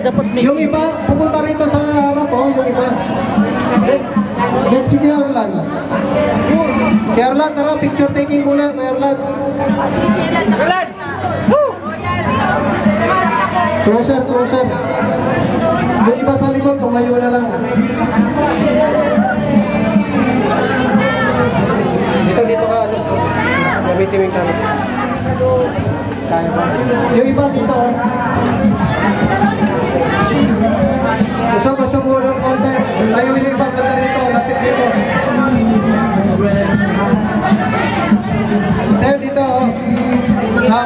dapat may... Yung iba, pupunta rito sa harap po, yung iba. Let's see Erlan. Erlan, tara, picture taking muna, Erlan. Erlan! Closer, closer. Yung iba sa likod, tumayo na lang. Dito ka, ano? Gamitin mo yung camera. Kaya ba? Yung iba dito, Usok muna ng konti. Tayo yung iba pala rito, lapit dito. Tayo dito,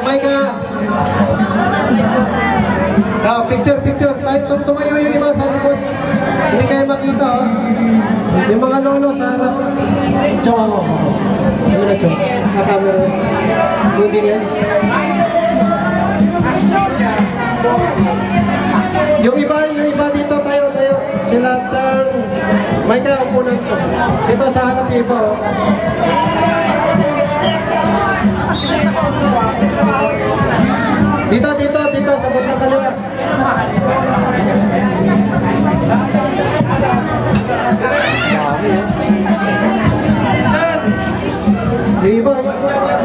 may ka. Picture. Tayo tumayo yung iba sa likod. Hindi kayo makita, yung mga lolo sa harap. Chong ako. Ano na chong? Camera. Yung ganyan. Yung iba dito tayo. Sila dyan. May kaya upo na ito. Dito sa harap yung iba, Dito, sabot na kaliwa. Yung iba,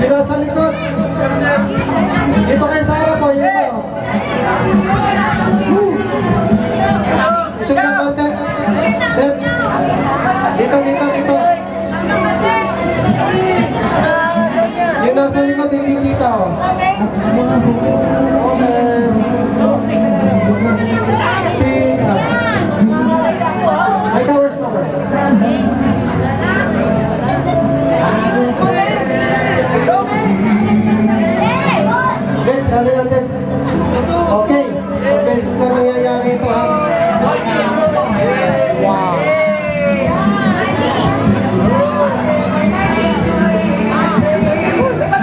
sila sa likod. Dito kayo sa harap, yung iba. Usog na konti. Dito. Yung nasa likod, hindi kita, May towers mo ba? Okay, sali natin. Okay, beses na nangyayari ito,